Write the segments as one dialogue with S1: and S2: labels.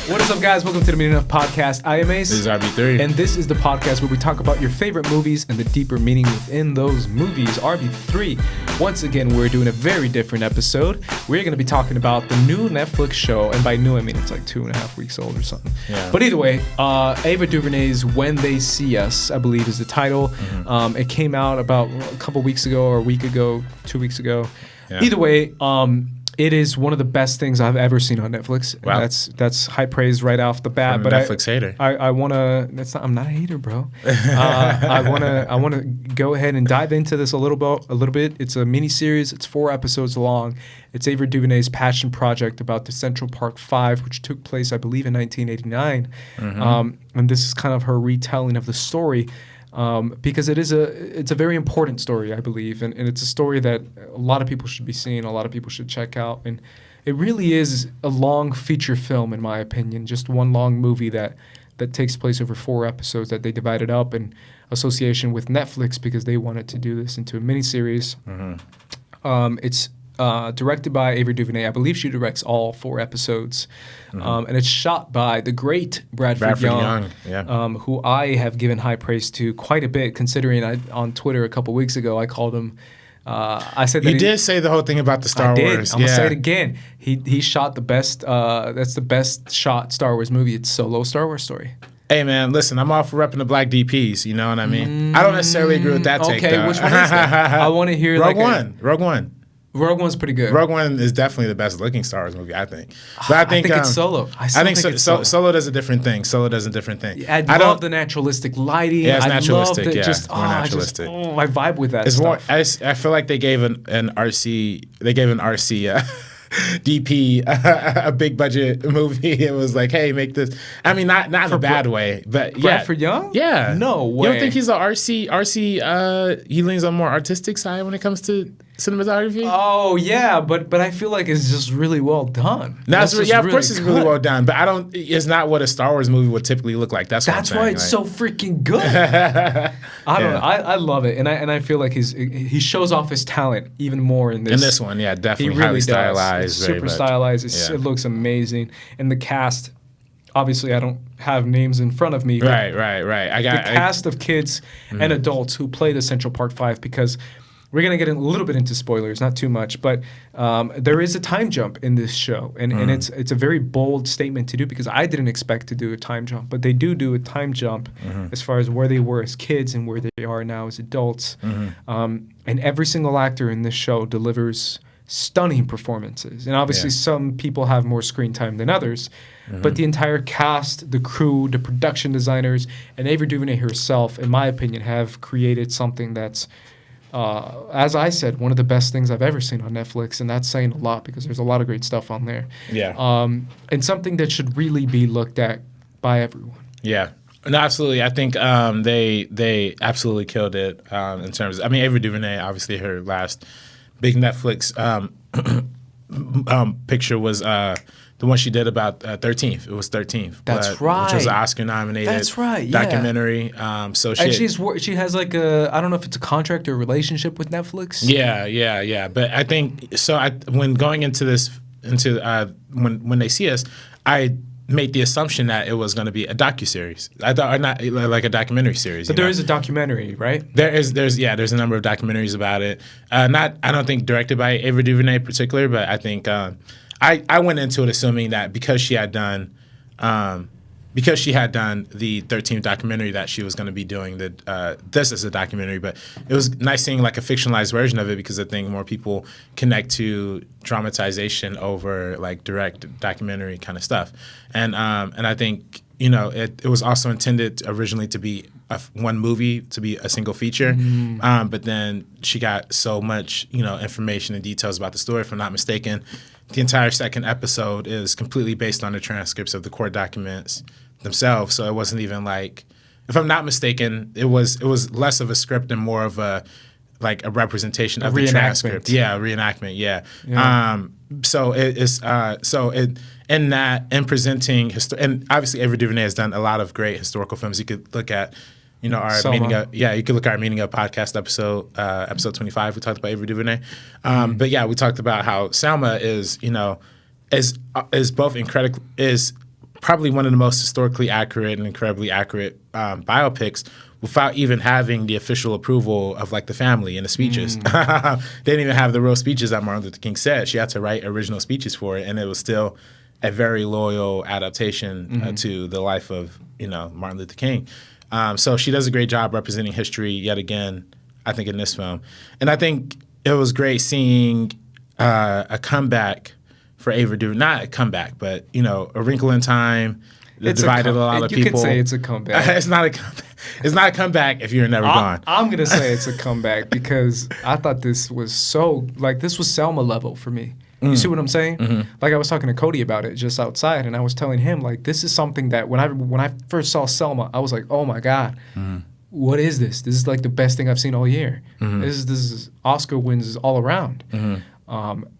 S1: What is up, guys? Welcome to the Meaning of Podcast. I am Ace.
S2: This is RB3.
S1: And this is the podcast where we talk about your favorite movies and the deeper meaning within those movies. RB3. Once again, we're doing a very different episode. We're going to be talking about the new Netflix show. And by new, I mean it's like 2.5 weeks old or something. Yeah. But either way, Ava DuVernay's When They See Us, I believe is the title. Mm-hmm. It came out about a couple weeks ago or a week ago, 2 weeks ago. Yeah. Either way, it is one of the best things I've ever seen on Netflix. Wow. That's high praise right off the bat.
S2: But Netflix hater.
S1: I wanna. I'm not a hater, bro. I wanna go ahead and dive into this a little bit. It's a mini series. It's 4 episodes long. It's Ava DuVernay's passion project about the Central Park 5, which took place, I believe, in 1989. Mm-hmm. And this is kind of her retelling of the story. Because it's a very important story, I believe, and it's a story that a lot of people should be seeing, a lot of people should check out, and it really is a long feature film, in my opinion, just one long movie that takes place over 4 episodes that they divided up in association with Netflix because they wanted to do this into a miniseries. Mm-hmm. It's directed by Ava DuVernay. I believe she directs all 4 episodes. Mm-hmm. And it's shot by the great Bradford Young, who I have given high praise to quite a bit, considering on Twitter a couple weeks ago I called him. I said that
S2: you did say the whole thing about the Star Wars.
S1: I'm gonna say it again. He shot the best. That's the best shot Star Wars movie. It's Solo, Star Wars story.
S2: Hey, man, listen, I'm all for repping the black DPs, you know what I mean? I don't necessarily agree with that take, though.
S1: Okay, which one is that? I want to hear
S2: Rogue One.
S1: Rogue One's pretty good.
S2: Rogue One is definitely the best looking Star Wars movie, I think. But I think
S1: it's Solo. I think
S2: Solo does a different thing.
S1: I love the naturalistic lighting.
S2: Yeah, it's naturalistic.
S1: More
S2: naturalistic.
S1: I vibe with that stuff.
S2: I feel like they gave an RC DP a big budget movie. It was like, hey, make this. I mean, not in a bad way, but yeah.
S1: Bradford Young?
S2: Yeah.
S1: No way.
S2: You don't think he's a RC? He leans on more artistic side when it comes to cinematography?
S1: Oh yeah, but I feel like it's just really well done.
S2: Of course it's really well done, but it's not what a Star Wars movie would typically look like. That's
S1: why it's so freaking good. I don't know. I love it, and I feel like he shows off his talent even more in this.
S2: In this one, yeah, definitely
S1: he really
S2: highly stylized,
S1: it's super stylized. It looks amazing, and the cast. Obviously, I don't have names in front of me.
S2: Right. I got
S1: the cast of kids and adults who play the Central Park 5 because. We're going to get a little bit into spoilers, not too much, but there is a time jump in this show, and it's a very bold statement to do because I didn't expect to do a time jump, but they do a time jump as far as where they were as kids and where they are now as adults. And every single actor in this show delivers stunning performances. And obviously some people have more screen time than others, but the entire cast, the crew, the production designers, and Ava DuVernay herself, in my opinion, have created something that's as I said, one of the best things I've ever seen on Netflix, and that's saying a lot because there's a lot of great stuff on there.
S2: Yeah.
S1: And something that should really be looked at by everyone.
S2: Yeah. No, absolutely. I think they absolutely killed it in terms. I mean, Ava DuVernay, obviously, her last big Netflix picture was the one she did about 13th. It was 13th.
S1: That's right.
S2: Which was an Oscar-nominated documentary.
S1: And she has like I don't know if it's a contract or a relationship with Netflix.
S2: Yeah. But I think when going into this, when they see us, I made the assumption that it was going to be a docuseries. I thought, or not like a documentary series.
S1: But there is a documentary, right?
S2: There's a number of documentaries about it. I don't think directed by Ava DuVernay in particular, but I think. I went into it assuming that because she had done the 13th documentary that she was going to be doing this as a documentary, but it was nice seeing like a fictionalized version of it because I think more people connect to dramatization over like direct documentary kind of stuff, and I think it was also intended originally to be one movie, to be a single feature, but then she got so much information and details about the story. If I'm not mistaken, the entire second episode is completely based on the transcripts of the court documents themselves. So it wasn't even like, if I'm not mistaken, it was less of a script and more of a representation of the transcript. Yeah, a reenactment. Yeah. So it is. In presenting and obviously Ava DuVernay has done a lot of great historical films. You could look at. Our Meaning Up, you could look at our Meaning Up podcast episode 25. We talked about Ava DuVernay, but we talked about how Selma is both incredible, is probably one of the most historically accurate and incredibly accurate biopics without even having the official approval of like the family and the speeches. They didn't even have the real speeches that Martin Luther King said. She had to write original speeches for it, and it was still a very loyal adaptation to the life of Martin Luther King. So she does a great job representing history yet again, I think, in this film. And I think it was great seeing a comeback for Ava DuVernay. Not a comeback, but A Wrinkle in Time. It's divided a lot of people.
S1: You can say it's a comeback.
S2: It's not a comeback. It's not a comeback if you're never gone.
S1: I'm gonna say it's a comeback because I thought this was this was Selma level for me. You see what I'm saying? Like I was talking to Cody about it just outside, and I was telling him like this is something that when I first saw Selma, I was like, oh my God, what is this? This is like the best thing I've seen all year. This is Oscar wins all around.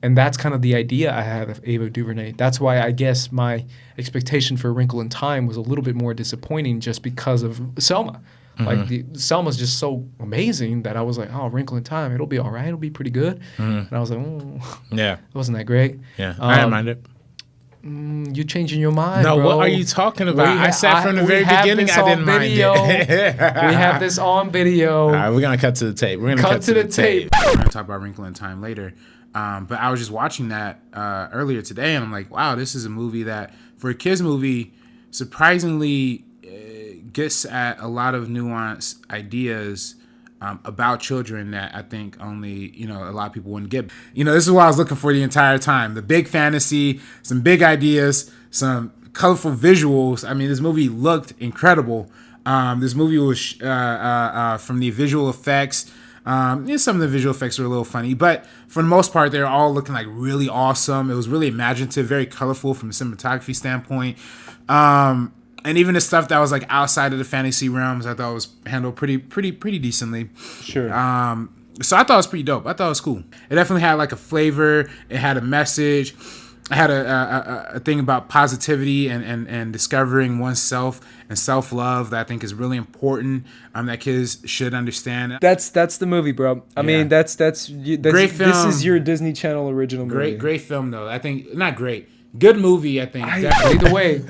S1: And that's kind of the idea I have of Ava DuVernay. That's why I guess my expectation for A Wrinkle in Time was a little bit more disappointing just because of Selma. Like Selma's just so amazing that I was like, oh, Wrinkle in Time, it'll be all right. It'll be pretty good. And I was like,
S2: yeah,
S1: it wasn't that great.
S2: Yeah, I didn't mind it.
S1: You changing your mind,
S2: no,
S1: bro.
S2: what are you talking about? I said from the very beginning I didn't mind it.
S1: We have this on video.
S2: All right, we're going to cut to the tape. We're going to cut to the tape.
S3: We're going to talk about Wrinkle in Time later. But I was just watching that earlier today, and I'm like, wow, this is a movie that, for a kids movie, surprisingly gets at a lot of nuanced ideas about children that I think only, a lot of people wouldn't get. This is what I was looking for the entire time. The big fantasy, some big ideas, some colorful visuals. I mean, this movie looked incredible. This movie was from the visual effects. Some of the visual effects were a little funny, but for the most part, they're all looking like really awesome. It was really imaginative, very colorful from a cinematography standpoint. And even the stuff that was like outside of the fantasy realms, I thought was handled pretty decently.
S1: Sure.
S3: So I thought it was pretty dope. I thought it was cool. It definitely had like a flavor. It had a message. It had a thing about positivity and discovering oneself and self-love that I think is really important. That kids should understand.
S1: That's the movie, bro. I mean, that's
S3: great film.
S1: This is your Disney Channel original movie.
S3: Great film though. I think not great. Good movie. I think.
S1: Either way.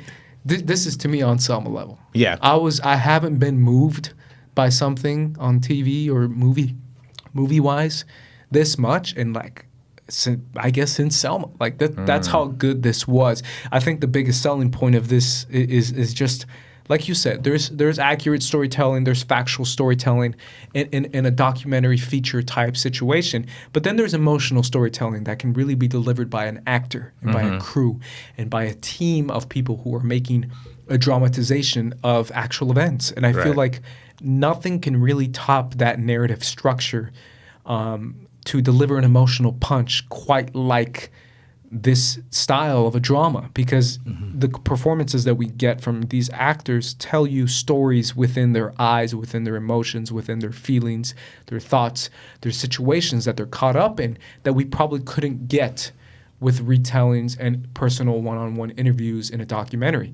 S1: This is to me on Selma level.
S2: Yeah.
S1: I haven't been moved by something on TV or movie wise this much in I guess since Selma. Like that's how good this was. I think the biggest selling point of this is just like you said, there's accurate storytelling, there's factual storytelling in a documentary feature type situation, but then there's emotional storytelling that can really be delivered by an actor and by a crew and by a team of people who are making a dramatization of actual events. And I feel like nothing can really top that narrative structure to deliver an emotional punch quite like this style of a drama, because the performances that we get from these actors tell you stories within their eyes, within their emotions, within their feelings, their thoughts, their situations that they're caught up in that we probably couldn't get with retellings and personal one-on-one interviews in a documentary.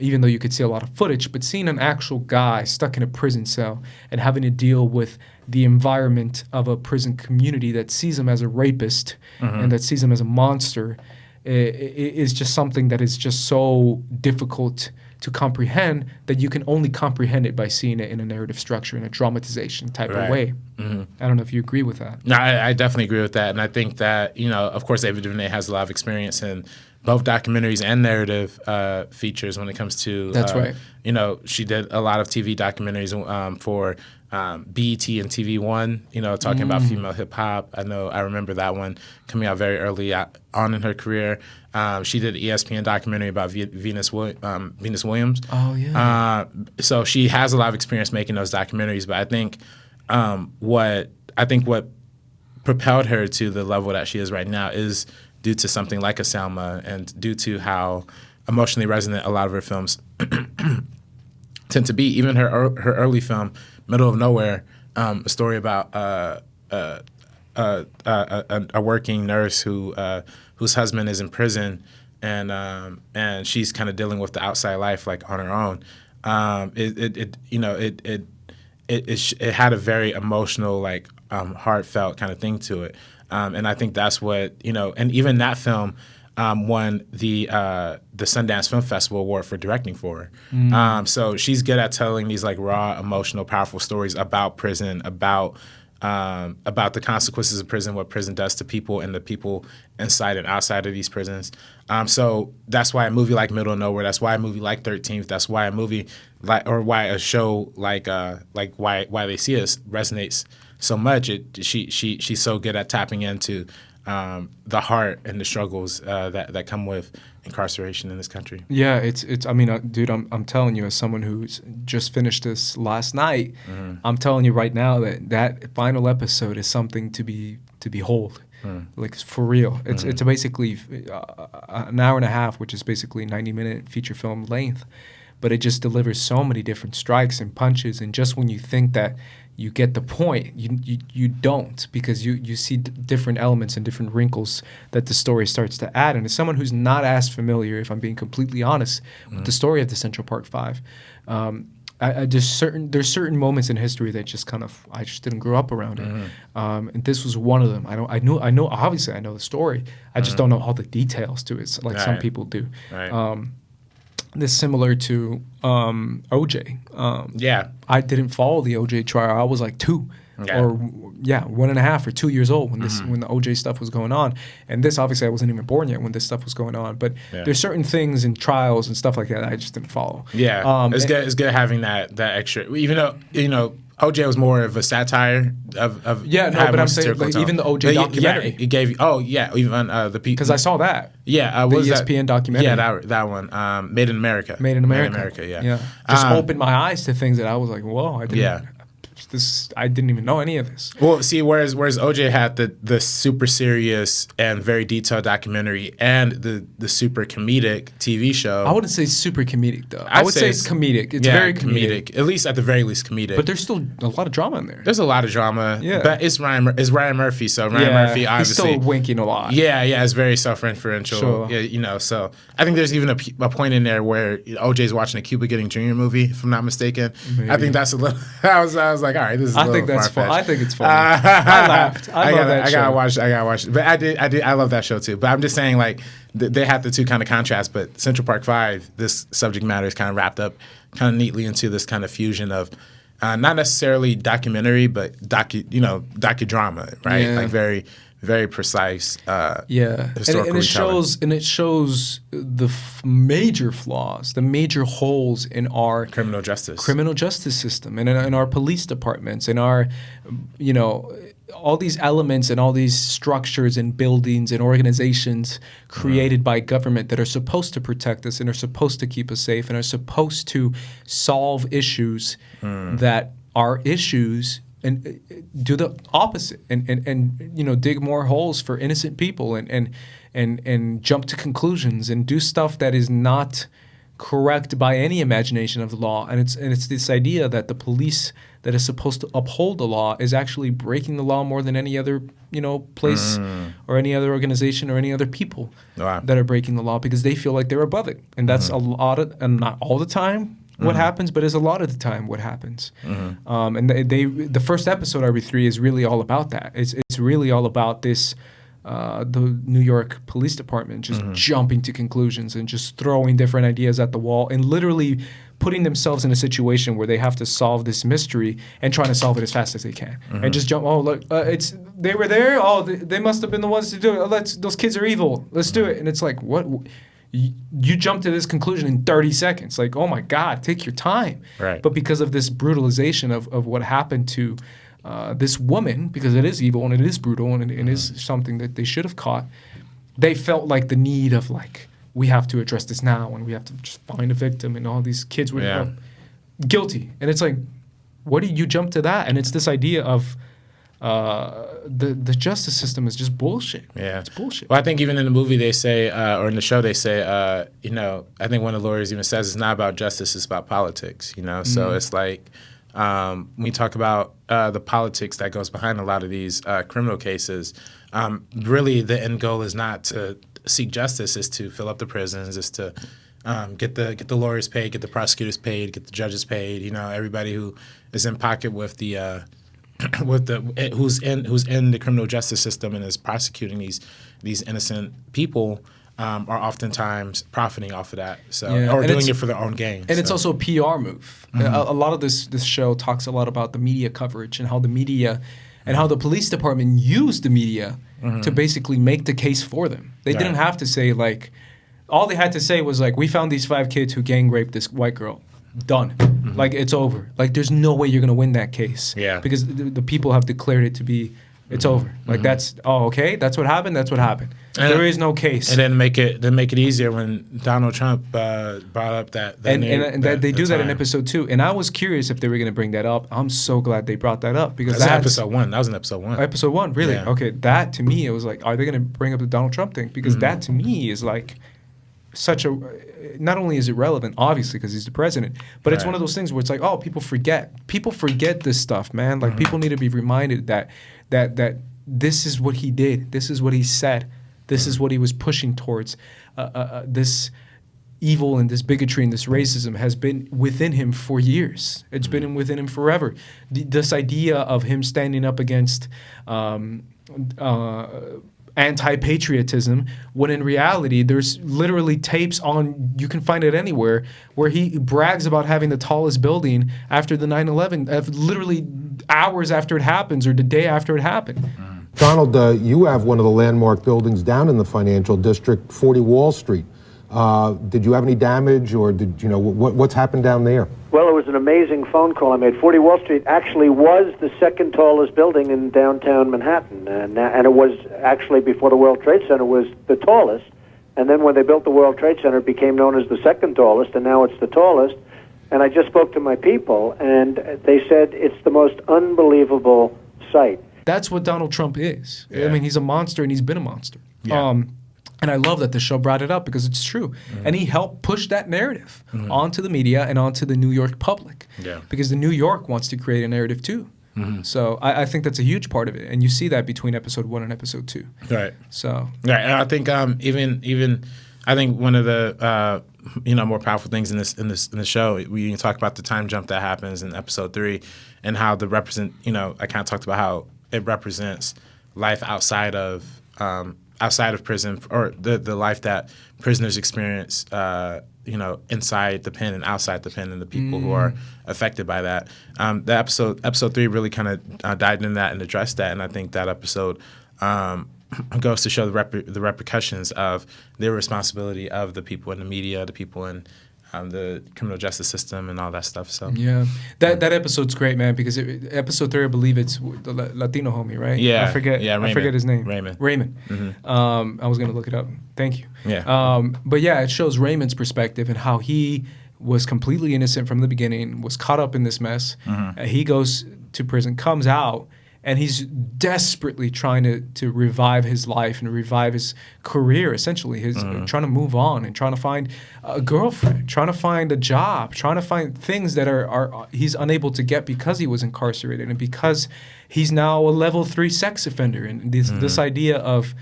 S1: Even though you could see a lot of footage, but seeing an actual guy stuck in a prison cell and having to deal with the environment of a prison community that sees him as a rapist and that sees him as a monster is just something that is just so difficult to comprehend that you can only comprehend it by seeing it in a narrative structure, in a dramatization type of way. I don't know if you agree with that.
S2: No, I definitely agree with that. And I think that, of course, Ava DuVernay has a lot of experience in both documentaries and narrative features when it comes to...
S1: That's right.
S2: She did a lot of TV documentaries for BET and TV One, talking about female hip hop. I remember that one coming out very early on in her career. She did an ESPN documentary about Venus Williams.
S1: Oh yeah.
S2: So she has a lot of experience making those documentaries. But I think what propelled her to the level that she is right now is due to something like a Selma and due to how emotionally resonant a lot of her films tend to be. Even her early film, Middle of Nowhere, a story about a working nurse whose husband is in prison, and she's kind of dealing with the outside life like on her own. It had a very emotional, heartfelt kind of thing to it, and I think that's what and even that film. won the Sundance Film Festival award for directing for her. So she's good at telling these like raw, emotional, powerful stories about prison, about the consequences of prison, what prison does to people and the people inside and outside of these prisons. So that's why a movie like Middle of Nowhere, that's why a movie like 13th, that's why a movie like, or why a show like Why They See Us resonates so much. She's so good at tapping into the heart and the struggles that come with incarceration in this country.
S1: Yeah, it's. I mean, dude, I'm telling you, as someone who's just finished this last night, I'm telling you right now that final episode is something to behold. Like for real. It's basically an hour and a half, which is basically 90-minute feature film length, but it just delivers so many different strikes and punches. And just when you think that you get the point, you don't, because you see different elements and different wrinkles that the story starts to add. And as someone who's not as familiar, if I'm being completely honest, with the story of the Central Park Five, there's certain moments in history that just kind of I just didn't grow up around it, and this was one of them. I know obviously I know the story. I just don't know all the details to it, like some people do.
S2: Right.
S1: This similar to OJ. I didn't follow the OJ trial. I was like 2 or 1.5 or 2 years old when the OJ stuff was going on. And this, obviously, I wasn't even born yet when this stuff was going on. But there's certain things in trials and stuff like that I just didn't follow.
S2: Yeah, it's good having that extra. Even though OJ was more of a satire of
S1: but I'm saying like, even the OJ documentary.
S2: It gave even the people,
S1: because I saw that.
S2: The
S1: ESPN documentary.
S2: Yeah, that one. Made in America.
S1: Made in America.
S2: Yeah.
S1: Just opened my eyes to things that I was like, whoa, I didn't even know any of this.
S2: Well, see, whereas OJ had the super serious and very detailed documentary and the super comedic TV show.
S1: I wouldn't say super comedic though. I would say it's comedic. It's very comedic.
S2: At least at the very least comedic.
S1: But there's still a lot of drama in there.
S2: There's a lot of drama. Yeah. But it's Ryan Murphy, so Ryan Murphy obviously
S1: he's still winking a lot.
S2: Yeah, it's very self-referential.
S1: Sure.
S2: Yeah, so I think there's even a point in there where OJ's watching a Cuba Gooding Jr. movie, if I'm not mistaken. Maybe. I think that's a little. I was like, all right, this is.
S1: I think that's fun. I think it's funny. I laughed. I love that show.
S2: I gotta watch it. But I love that show too. But I'm just saying, like, they have the two kind of contrasts. But Central Park Five, this subject matter is kind of wrapped up kind of neatly into this kind of fusion of not necessarily documentary, but docudrama, right?
S1: Yeah.
S2: Like very, very precise.
S1: Historical and it shows the major flaws, the major holes in our
S2: criminal justice
S1: system, and in our police departments, in our, all these elements and all these structures and buildings and organizations created by government that are supposed to protect us and are supposed to keep us safe and are supposed to solve issues that are issues. And do the opposite, and dig more holes for innocent people, and jump to conclusions and do stuff that is not correct by any imagination of the law. And it's this idea that the police that is supposed to uphold the law is actually breaking the law more than any other place or any other organization or any other people that are breaking the law, because they feel like they're above it. And that's a lot of, and not all the time what happens, but is a lot of the time what happens. And the first episode, RB3, is really all about that. It's really all about this, the New York Police Department just jumping to conclusions and just throwing different ideas at the wall and literally putting themselves in a situation where they have to solve this mystery and trying to solve it as fast as they can. And just jump, look, they were there, they must have been the ones to do it. Those kids are evil. Let's do it. And it's like, what? You jump to this conclusion in 30 seconds. Like, oh my God, take your time.
S2: Right.
S1: But because of this brutalization of what happened to this woman, because it is evil and it is brutal and it is something that they should have caught, they felt like the need of like, we have to address this now and we have to just find a victim, and all these kids were guilty. And it's like, what do you jump to that? And it's this idea of the justice system is just bullshit.
S2: Yeah,
S1: it's bullshit.
S2: Well, I think even in the movie they say, or in the show they say, I think one of the lawyers even says it's not about justice, it's about politics. So it's like when we talk about the politics that goes behind a lot of these criminal cases, really the end goal is not to seek justice, is to fill up the prisons, is to get the lawyers paid, get the prosecutors paid, get the judges paid. Everybody who is in pocket with the who's in the criminal justice system and is prosecuting these innocent people, are oftentimes profiting off of that, or
S1: And
S2: doing it for their own gain.
S1: And it's also a PR move. A lot of this show talks a lot about the media coverage and how the media and how the police department used the media to basically make the case for them. They didn't have to say, like, all they had to say was, like, we found these 5 kids who gang raped this white girl. Done. Like, it's over. Like, there's no way you're going to win that case.
S2: Yeah.
S1: Because the people have declared it to be, it's over. Like, that's, okay, that's what happened, that's what happened.
S2: And
S1: there is no case.
S2: And then make it easier when Donald Trump brought up that
S1: they do that in episode 2. And I was curious if they were going to bring that up. I'm so glad they brought that up because
S2: that's episode 1. That was in episode 1.
S1: Episode 1, really?
S2: Yeah.
S1: Okay, that to me, it was like, are they going to bring up the Donald Trump thing? Because that to me is like such a, not only is it relevant, obviously, because he's the president, but it's one of those things where it's like, oh, people forget. People forget this stuff, man. Like, people need to be reminded that this is what he did. This is what he said. This is what he was pushing towards. This evil and this bigotry and this racism has been within him for years. It's been within him forever. This idea of him standing up against anti-patriotism, when in reality there's literally tapes on, you can find it anywhere, where he brags about having the tallest building after the 9/11, literally hours after it happens or the day after it happened.
S4: Donald, you have one of the landmark buildings down in the financial district, 40 Wall Street. Did you have any damage, or did you know what's happened down there?
S5: Well, it was an amazing phone call I made. 40 Wall Street actually was the second tallest building in downtown Manhattan, and it was actually, before the World Trade Center, was the tallest. And then when they built the World Trade Center, it became known as the second tallest, and now it's the tallest. And I just spoke to my people, and they said it's the most unbelievable sight.
S1: That's what Donald Trump is.
S2: Yeah.
S1: I mean, he's a monster, and he's been a monster.
S2: Yeah.
S1: And I love that the show brought it up because it's true. And he helped push that narrative onto the media and onto the New York public.
S2: Yeah.
S1: Because the New York wants to create a narrative too. So I think that's a huge part of it. And you see that between episode 1 and episode 2.
S2: Right.
S1: So.
S2: Right. And I think even I think one of the more powerful things in the show, we talk about the time jump that happens in episode 3 and how I kind of talked about how it represents life outside of prison, or the life that prisoners experience, inside the pen and outside the pen, and the people who are affected by that. The episode 3 really kind of dived into that and addressed that, and I think that episode goes to show the repercussions of the irresponsibility of the people in the media, the people in the criminal justice system, and all that stuff. So
S1: yeah, that episode's great, man. Because episode 3, I believe it's the Latino homie, right?
S2: Yeah,
S1: I forget.
S2: Yeah,
S1: I forget his name.
S2: Raymond.
S1: I was gonna look it up. Thank you.
S2: Yeah.
S1: But yeah, it shows Raymond's perspective and how he was completely innocent from the beginning, was caught up in this mess. He goes to prison, comes out, and he's desperately trying to revive his life and revive his career, essentially. Trying to move on and trying to find a girlfriend, trying to find a job, trying to find things that are he's unable to get because he was incarcerated and because he's now a level 3 sex offender. And this idea of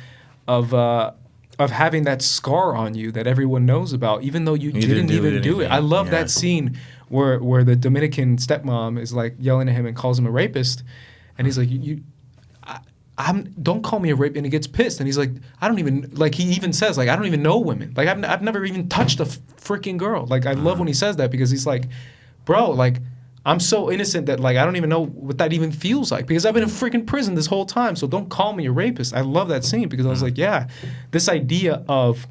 S1: having that scar on you that everyone knows about, even though you didn't even do it. I love that scene where the Dominican stepmom is like yelling at him and calls him a rapist. And he's like, don't call me a rape. And he gets pissed. And he's like, I don't even, like, he even says, like, I don't even know women. Like, I've never even touched a freaking girl. Like, I love when he says that, because he's like, bro, like, I'm so innocent that, like, I don't even know what that even feels like, because I've been in freaking prison this whole time. So don't call me a rapist. I love that scene, because I was like, yeah, this idea of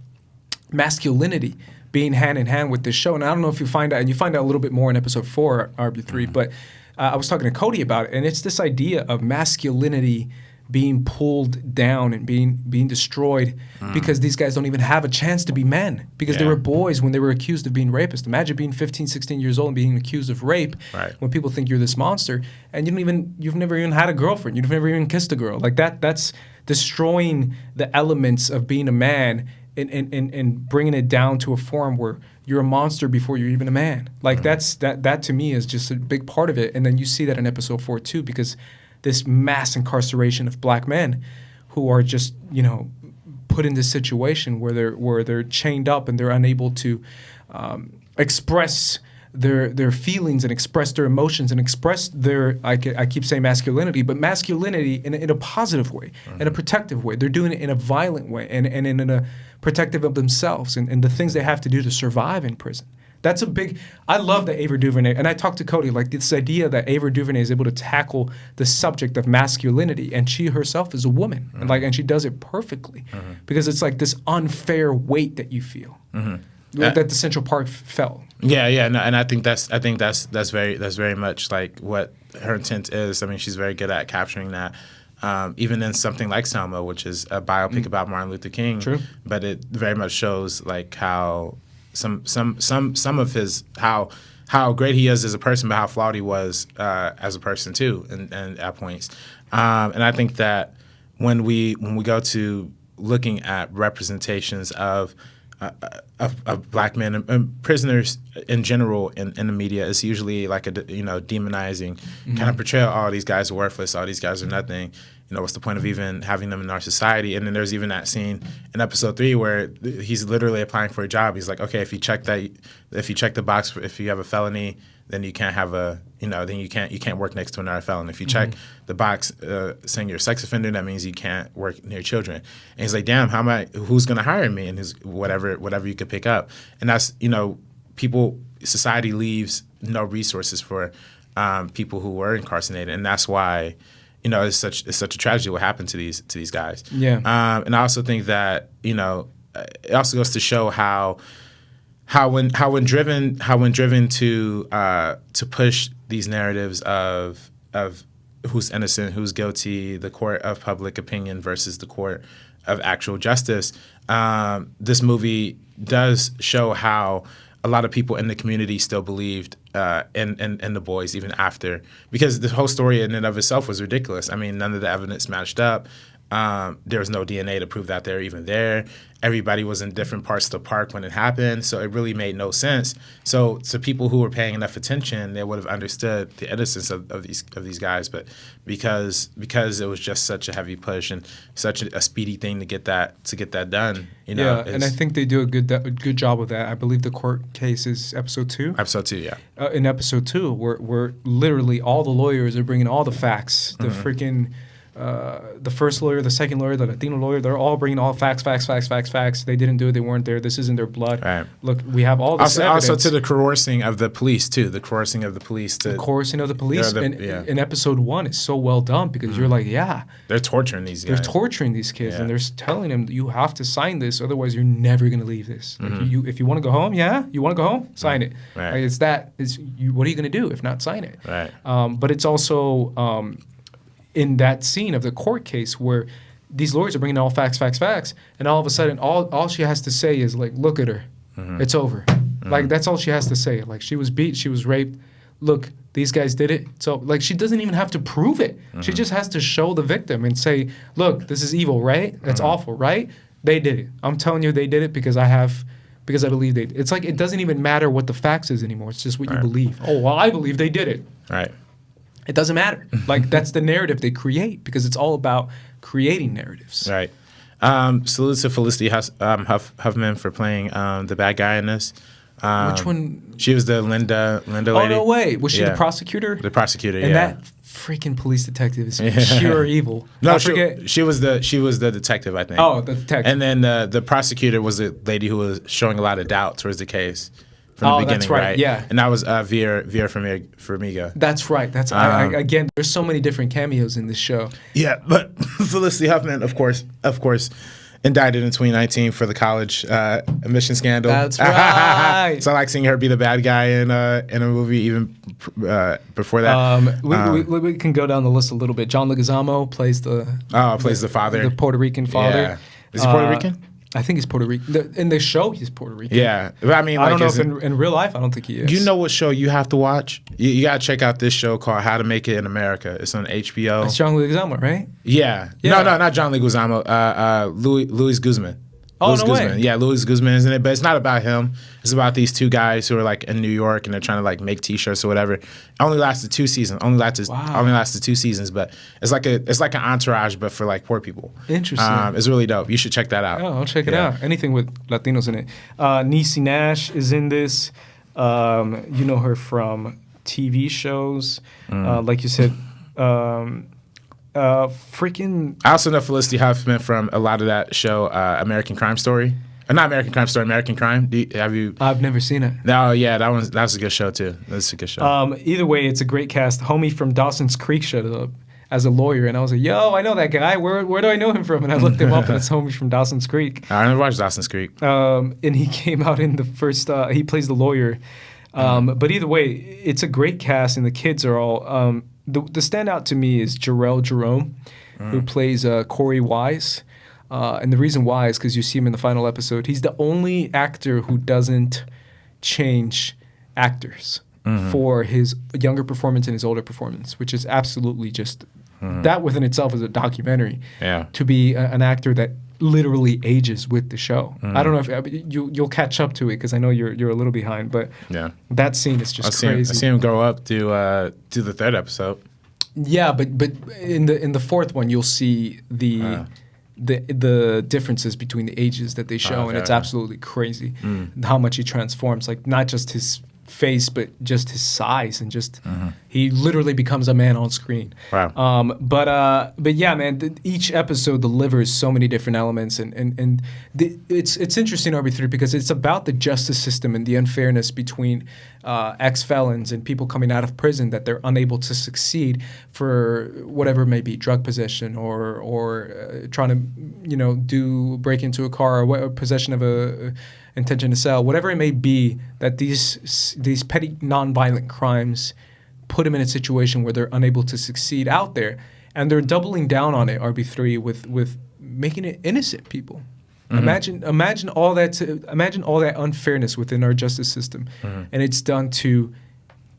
S1: masculinity being hand in hand with this show. And I don't know if you find out, and you find out a little bit more in episode 4, RB3, but I was talking to Cody about it, and it's this idea of masculinity being pulled down and being destroyed because these guys don't even have a chance to be men, because they were boys when they were accused of being rapists. Imagine being 15, 16 years old and being accused of rape when people think you're this monster, and you've never even had a girlfriend. You've never even kissed a girl. Like that's destroying the elements of being a man and bringing it down to a form where you're a monster before you're even a man. Like that to me is just a big part of it. And then you see that in episode 4 too, because this mass incarceration of black men who are just, put in this situation where they're chained up and they're unable to express their feelings and express their emotions and express their I keep saying masculinity, but masculinity in a positive way, in a protective way. They're doing it in a violent way and in a protective of themselves and the things they have to do to survive in prison. That's a big. I love that Ava DuVernay, and I talked to Cody like this idea that Ava DuVernay is able to tackle the subject of masculinity, and she herself is a woman, and she does it perfectly, because it's like this unfair weight that you feel that the Central Park felt.
S2: Yeah, no, and I think that's very much like what her intent is. I mean, she's very good at capturing that. Even in something like Selma, which is a biopic about Martin Luther King,
S1: True.
S2: But it very much shows like how some of his how great he is as a person, but how flawed he was as a person too, and at points. And I think that when we go to looking at representations of black men and prisoners in general in the media, it's usually like a demonizing kind of portrayal. Oh, these guys are worthless. Oh, these guys are nothing. What's the point of even having them in our society? And then there's even that scene in episode 3 where he's literally applying for a job. He's like, okay, if you check the box, if you have a felony, then you can't have then you can't work next to another felon. If you check the box saying you're a sex offender, that means you can't work near children. And he's like, damn, who's gonna hire me? And his whatever you could pick up. And that's society leaves no resources for people who were incarcerated, and that's why it's such a tragedy what happened to these guys.
S1: Yeah.
S2: And I also think that it also goes to show how when driven to push these narratives of who's innocent, who's guilty, the court of public opinion versus the court of actual justice, this movie does show how a lot of people in the community still believed in the boys even after, because the whole story in and of itself was ridiculous. I mean, none of the evidence matched up. There was no DNA to prove that they were even there. Everybody was in different parts of the park when it happened, so it really made no sense. So to people who were paying enough attention, they would have understood the innocence of these guys. But because it was just such a heavy push and such a speedy thing to get that done,
S1: Yeah, and I think they do a good job of that. I believe the court case is episode 2.
S2: Episode 2, yeah.
S1: In episode 2, where literally all the lawyers are bringing all the facts, the freaking. The first lawyer, the second lawyer, the Latino lawyer, they're all bringing all facts. They didn't do it. They weren't there. This isn't their blood. Right. Look, we have all this evidence.
S2: Also to the coercing of the police, too. The coercing of the police.
S1: In episode 1 is so well done because you're like, yeah.
S2: They're torturing these guys.
S1: They're torturing these kids, and they're telling them, you have to sign this, otherwise you're never going to leave this. Like if you want to go home, you want to go home? Sign it.
S2: Right.
S1: Like what are you going to do if not sign it?
S2: Right.
S1: But it's also... in that scene of the court case where these lawyers are bringing all facts, and all of a sudden, all she has to say is like, look at her. It's over. Like, that's all she has to say. Like, she was beat, she was raped. Look, these guys did it. So, like, she doesn't even have to prove it. She just has to show the victim and say, look, this is evil, right? That's awful, right? They did it. I'm telling you they did it because I believe they did. It's like, it doesn't even matter what the facts is anymore. It's just what you believe. Oh, well, I believe they did it.
S2: Right.
S1: It doesn't matter. Like, that's the narrative they create because it's all about creating narratives.
S2: Right. Salute to Felicity Huffman for playing the bad guy in this.
S1: Which one?
S2: She was the Linda lady.
S1: Oh, no way. Was she the prosecutor?
S2: The prosecutor,
S1: and that freaking police detective is pure evil.
S2: No, she was the detective, I think.
S1: Oh, the detective.
S2: And then the prosecutor was the lady who was showing a lot of doubt towards the case. From the beginning,
S1: that's right. Yeah,
S2: and that was Vera Farmiga.
S1: That's right. That's again. There's so many different cameos in this show.
S2: Yeah, but Felicity Huffman, of course, indicted in 2019 for the college admission scandal.
S1: That's right.
S2: So I like seeing her be the bad guy in a movie even before that.
S1: We can go down the list a little bit. John Leguizamo plays the
S2: father,
S1: the Puerto Rican father.
S2: Yeah. Is he Puerto Rican?
S1: I think he's Puerto Rican. In the show, he's Puerto Rican.
S2: Yeah. I mean,
S1: I don't know if in real life, I don't think he is.
S2: You know what show you have to watch? You got to check out this show called How to Make It in America. It's on HBO.
S1: It's John Leguizamo, right?
S2: Yeah. No, not John Leguizamo. Luis Guzman.
S1: Oh,
S2: Luis
S1: no
S2: Guzman.
S1: way.
S2: Yeah, Luis Guzman is in it, but it's not about him. It's about these two guys who are like in New York and they're trying to like make T-shirts or whatever. It only lasted 2 seasons. Only lasted 2 seasons, but it's like an Entourage, but for like poor people.
S1: Interesting.
S2: It's really dope. You should check that out.
S1: Oh, I'll check it out. Anything with Latinos in it. Niecy Nash is in this. You know her from TV shows, like you said. Freaking.
S2: I also know Felicity Huffman from a lot of that show, American Crime Story. Not American Crime Story, American Crime. Have you?
S1: I've never seen it.
S2: No, yeah, that's a good show too. That's a good show.
S1: Either way, it's a great cast. Homie from Dawson's Creek showed up as a lawyer, and I was like, "Yo, I know that guy. Where do I know him from?" And I looked him up, and it's Homie from Dawson's Creek.
S2: I never watched Dawson's Creek.
S1: And he came out in the first. He plays the lawyer. But either way, it's a great cast, and the kids are all. The standout to me is Jarrell Jerome, who plays Corey Wise. And the reason why is because you see him in the final episode. He's the only actor who doesn't change actors for his younger performance and his older performance, which is absolutely just that within itself is a documentary.
S2: Yeah.
S1: To be an actor that literally ages with the show. I don't know if you'll catch up to it because I know you're a little behind, but
S2: Yeah.
S1: that scene is just crazy.
S2: I see him grow up to the third episode.
S1: Yeah, but in the fourth one you'll see the differences between the ages that they show, and it's absolutely crazy how much he transforms. Like not just his face, but just his size, and just he literally becomes a man on screen.
S2: Wow.
S1: But yeah, man, each episode delivers so many different elements, and it's interesting, RB3, because it's about the justice system and the unfairness between ex-felons and people coming out of prison, that they're unable to succeed for whatever it may be, drug possession or trying to break into a car, or possession of a intention to sell, whatever it may be, that these petty non-violent crimes put them in a situation where they're unable to succeed out there, and they're doubling down on it, RB3, with making it innocent people. Imagine all that unfairness within our justice system, and it's done to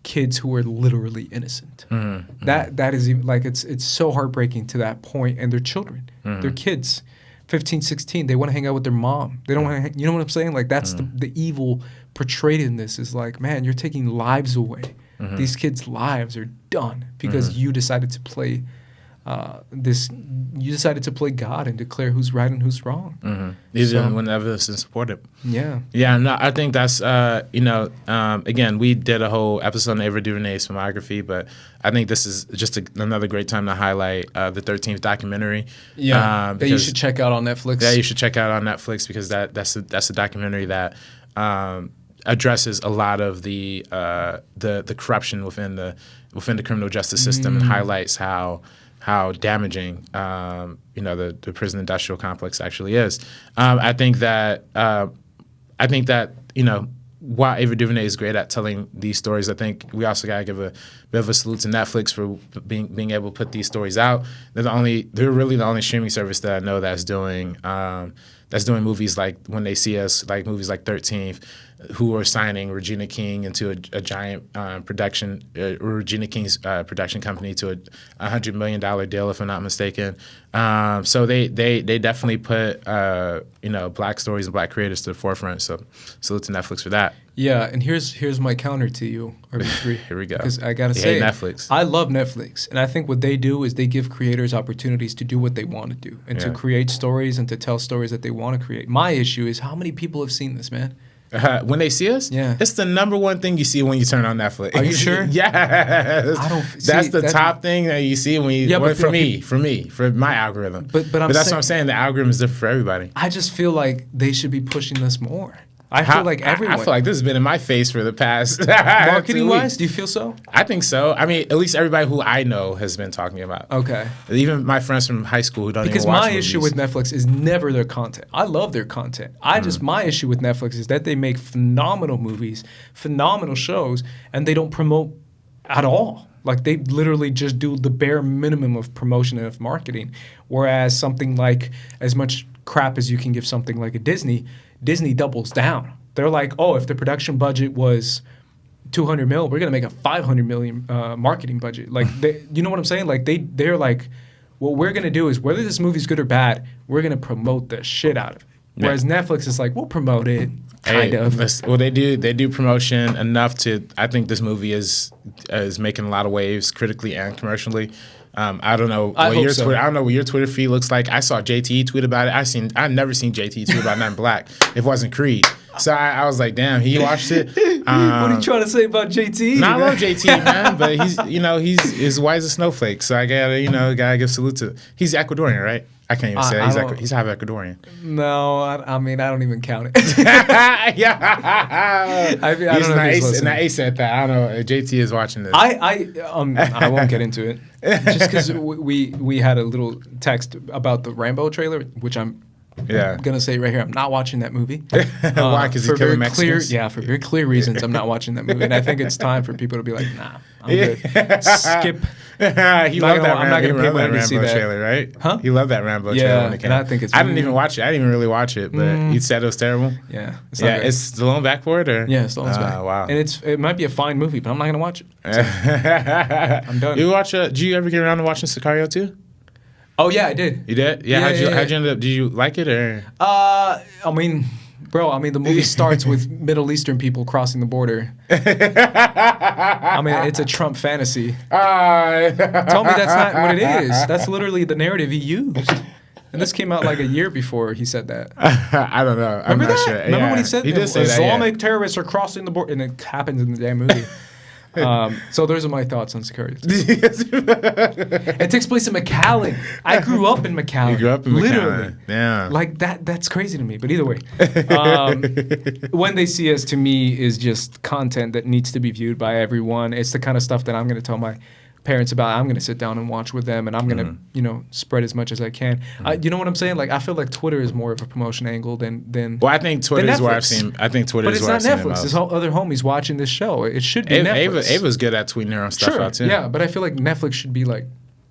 S1: kids who are literally innocent. That is even, like, it's so heartbreaking to that point, and they're children, they're kids. 15, 16, they want to hang out with their mom. They don't want to, you know what I'm saying? Like, that's the evil portrayed in this, is like, man, you're taking lives away. These kids' lives are done because you decided to play you decided to play God and declare who's right and who's wrong.
S2: Even when evidence is supported.
S1: Yeah.
S2: Yeah, no, I think that's, again, we did a whole episode on Ava DuVernay's filmography, but I think this is just another great time to highlight the 13th documentary.
S1: Yeah, that you should check out on Netflix.
S2: Yeah, you should check out on Netflix, because that's a documentary that addresses a lot of the corruption within the criminal justice system, and highlights how damaging the prison industrial complex actually is. I think that while Ava DuVernay is great at telling these stories, I think we also gotta give a bit of a salute to Netflix for being able to put these stories out. They're really the only streaming service that I know that's doing movies like When They See Us, like movies like 13th, who are signing Regina King into a giant Regina King's production company to a $100 million deal, if I'm not mistaken. So they definitely put Black stories and Black creators to the forefront. So salute to Netflix for that.
S1: Yeah, and here's my counter to you, RB3.
S2: Here we go.
S1: Because I gotta
S2: You
S1: say,
S2: hate Netflix.
S1: I love Netflix, and I think what they do is they give creators opportunities to do what they want to do, and to create stories and to tell stories that they want to create. My issue is how many people have seen this, man.
S2: When They See Us?
S1: Yeah.
S2: It's the number one thing you see when you turn on Netflix.
S1: Are you sure?
S2: Yes. That's the top thing that you see when you.
S1: Yeah, but
S2: for my algorithm.
S1: But
S2: that's what I'm saying. The algorithm is different for everybody.
S1: I just feel like they should be pushing this more. I feel like everyone.
S2: I feel like this has been in my face for the past
S1: marketing wise. Do you feel so?
S2: I think so. I mean, at least everybody who I know has been talking about.
S1: Okay.
S2: Even my friends from high school who don't even watch movies.
S1: Because my issue with Netflix is never their content. I love their content. My issue with Netflix is that they make phenomenal movies, phenomenal shows, and they don't promote at all. Like, they literally just do the bare minimum of promotion and of marketing. Whereas something like, as much crap as you can give something like a Disney doubles down. They're like, oh, if the production budget was $200 million, we're gonna make a $500 million marketing budget. Like, you know what I'm saying? Like, they're like, what we're gonna do is, whether this movie's good or bad, we're gonna promote the shit out of it. Whereas Netflix is like, we'll promote it, kind of.
S2: Well, they do promotion enough to. I think this movie is making a lot of waves critically and commercially. I don't know what your Twitter. I don't know what your Twitter feed looks like. I saw JT tweet about it. I've never seen JT tweet about nothing black. It wasn't Creed. So I was like, damn, he watched it.
S1: What are you trying to say about JT?
S2: No, I love JT, man, but he's white as a snowflake. So I gotta give salute to. He's Ecuadorian, right? I can't even say that. He's half Ecuadorian.
S1: No, I mean I don't even count it.
S2: Yeah,
S1: I don't know if he's listening.
S2: Ace said that. I don't know. JT is watching this.
S1: I won't get into it just because we had a little text about the Rambo trailer, which I'm gonna say right here. I'm not watching that movie.
S2: Why? Because he's killing Mexicans.
S1: For very clear reasons, I'm not watching that movie, and I think it's time for people to be like, nah, I'm good. Skip.
S2: He loved that.
S1: I'm not gonna pay money to see that
S2: trailer, right?
S1: Huh?
S2: He loved that Rambo trailer when it came
S1: and
S2: out.
S1: I think it's.
S2: I didn't even watch it. I didn't even really watch it, but he said it was terrible.
S1: Yeah. It's
S2: Is Stallone back for it, or?
S1: Yeah, Stallone's back.
S2: Wow.
S1: And it might be a fine movie, but I'm not gonna watch it. So, I'm done.
S2: Did you ever get around to watching Sicario 2?
S1: Oh yeah, I did.
S2: You did? Yeah. How'd you end up? Did you like it or?
S1: I mean, the movie starts with Middle Eastern people crossing the border. I mean, it's a Trump fantasy. Tell me that's not what it is. That's literally the narrative he used. And this came out like a year before he said that.
S2: I don't know.
S1: Remember that?
S2: Sure.
S1: Remember when he said
S2: he did say
S1: Islamic terrorists are crossing the border, and it happens in the damn movie. So those are my thoughts on Sicario. It takes place in McAllen. I grew up in McAllen.
S2: You grew up in McAllen.
S1: Literally.
S2: Yeah.
S1: Like that's crazy to me. But either way, When They See Us to me is just content that needs to be viewed by everyone. It's the kind of stuff that I'm going to tell my parents about. I'm going to sit down and watch with them, and I'm going to spread as much as I can. You know what I'm saying? Like I feel like Twitter is more of a promotion angle than.
S2: Well, I think Twitter is where I've seen. I think Twitter is where I've seen it most.
S1: But it's not Netflix. There's other homies watching this show. It should be Netflix.
S2: Ava's good at tweeting her own stuff out too.
S1: Yeah, but I feel like Netflix should be like,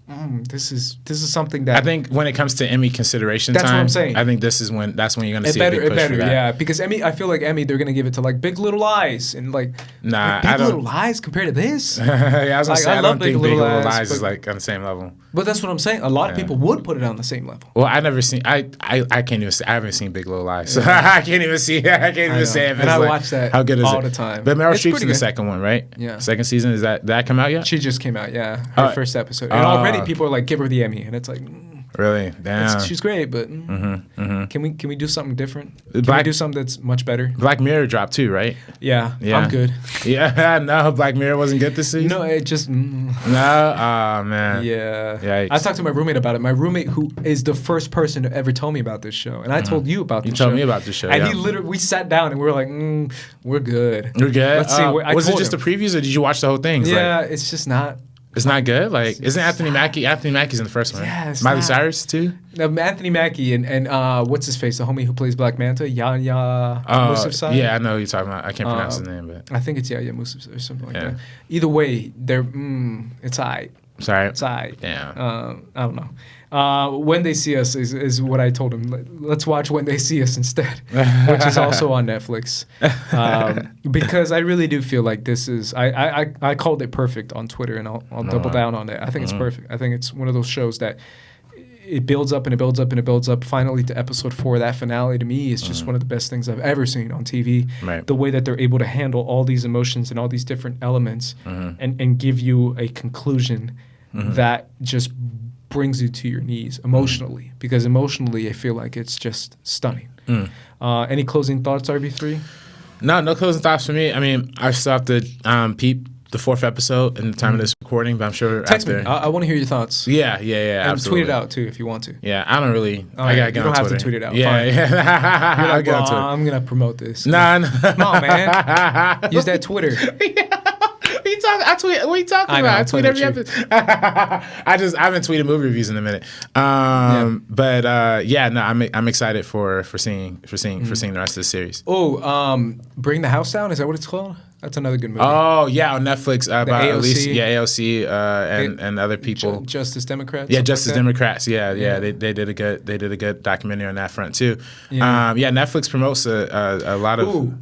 S1: this is something that
S2: I think when it comes to Emmy consideration
S1: that's
S2: time,
S1: what I'm saying.
S2: I think that's when you're going to see a big push for that.
S1: Yeah, because Emmy, I feel like Emmy, they're going to give it to like Big Little Lies and like Big Little Lies compared to this.
S2: Yeah, I was going to say I don't think Big Little Lies is like on the same level.
S1: But that's what I'm saying. A lot of people would put it on the same level.
S2: Well, I never seen. I can't even. I haven't seen Big Little Lies, so I can't even see. I can't even say if it's
S1: I watch that
S2: how good is
S1: all
S2: it?
S1: the time.
S2: But Meryl Streep's in the second one, right?
S1: Yeah.
S2: Second season, did that come out yet?
S1: She just came out. Yeah, her first episode, and already people are like, give her the Emmy, and it's like.
S2: Really? Damn.
S1: She's great, but can we do something different? Can we do something that's much better?
S2: Black Mirror dropped too, right?
S1: Yeah. I'm good.
S2: Yeah, no, Black Mirror wasn't good this season?
S1: No, it just...
S2: No? Oh, man.
S1: Yeah.
S2: Yikes.
S1: I talked to my roommate about it. My roommate, who is the first person to ever tell me about this show, and I told you about this show.
S2: You told me about this show,
S1: and he literally, we sat down and we were like, we're good.
S2: We're good?
S1: Let's see.
S2: Was it just the previews or did you watch the whole thing?
S1: Yeah, it's just not...
S2: It's not good? Like, isn't Anthony Mackie? Anthony Mackie's in the first one.
S1: Yeah,
S2: Miley Cyrus, too?
S1: No, Anthony Mackie and what's his face? The homie who plays Black Manta? Yahya Musafzai?
S2: Yeah, I know who you're talking about. I can't pronounce his name, but...
S1: I think it's Yahya Musafzai or something like that. Either way, they're... it's all right.
S2: Sorry.
S1: It's all right.
S2: Yeah.
S1: I don't know. When They See Us is what I told him. Let's watch When They See Us instead, which is also on Netflix. Because I really do feel like this is... I called it perfect on Twitter, and I'll double down on it. I think it's perfect. I think it's one of those shows that it builds up and it builds up and it builds up. Finally to episode 4, that finale to me is just one of the best things I've ever seen on TV.
S2: Right.
S1: The way that they're able to handle all these emotions and all these different elements and give you a conclusion that just brings you to your knees emotionally. Because emotionally, I feel like it's just stunning. Any closing thoughts, RB3?
S2: No closing thoughts for me. I mean, I still have to peep the 4th episode in the time of this recording, but I'm sure
S1: Text
S2: after...
S1: me. I want to hear your thoughts.
S2: Yeah,
S1: and
S2: absolutely.
S1: tweet it out, too, if you want to.
S2: Yeah, I don't really... I gotta get
S1: you
S2: on
S1: don't have
S2: Twitter.
S1: to tweet it out.
S2: Yeah,
S1: Fine.
S2: yeah.
S1: You're like,
S2: get on Twitter.
S1: I'm going to promote this.
S2: Nah.
S1: Come on, man. Use that Twitter.
S2: What are you talking about? I tweet every episode. I haven't tweeted movie reviews in a minute. But I'm excited for seeing the rest of the series.
S1: Oh, Bring the House Down? Is that what it's called? That's another good movie.
S2: Oh yeah, on Netflix about
S1: AOC.
S2: AOC and other people.
S1: Justice Democrats.
S2: Yeah, Justice
S1: like
S2: Democrats. Yeah. They did a good documentary on that front too.
S1: Yeah.
S2: Netflix promotes a lot of.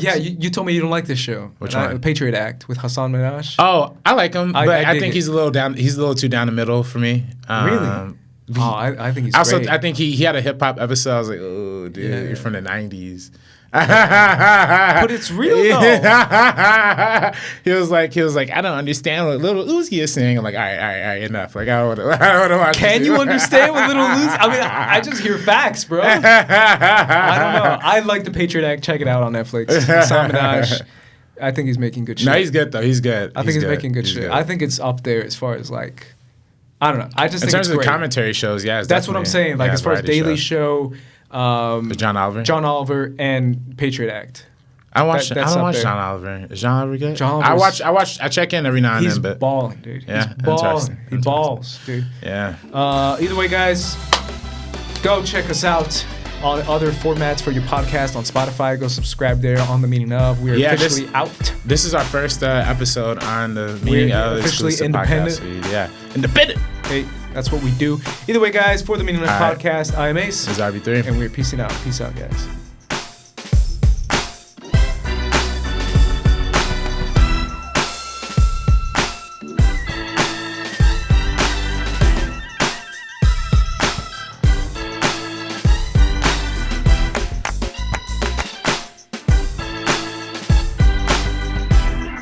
S1: You told me you don't like this show.
S2: Which one?
S1: The Patriot Act with Hassan Minaj.
S2: Oh, I like him, but I think
S1: it.
S2: he's a little too down the middle for me.
S1: Really? I think he's
S2: also,
S1: great.
S2: I think he had a hip hop episode. I was like, oh, dude, you're from the '90s.
S1: But it's real though.
S2: he was like, I don't understand what Little Uzi is saying. I'm like, all right, enough. Like, I don't want to watch.
S1: Can you understand what Little Uzi? I mean, I just hear facts, bro. I don't know. I like the Patriot Act. Check it out on Netflix. Sam Minaj. I think he's making good shit.
S2: No, he's good though. He's good.
S1: I think he's making good shit. I think it's up there as far as like, I don't know. I just
S2: in
S1: think
S2: terms
S1: it's
S2: of
S1: great.
S2: the commentary shows, yeah,
S1: That's what I'm saying. Like as far as Daily Show,
S2: the John Oliver,
S1: and Patriot Act.
S2: I don't watch
S1: there.
S2: John Oliver. Is John Oliver good?
S1: John
S2: I check in every now and
S1: he's
S2: then, but
S1: balling, dude.
S2: Yeah,
S1: He's balling.
S2: interesting.
S1: He balls, dude.
S2: Yeah.
S1: Either way, guys, go check us out on other formats for your podcast on Spotify. Go subscribe there on The Meaning Of. We are officially out.
S2: This is our first episode on The Meaning Of.
S1: Officially independent.
S2: Yeah, independent.
S1: Hey, that's what we do. Either way, guys, for The Meaning Of podcast, I am Ace.
S2: This is RB3.
S1: And we're peacing out. Peace out, guys.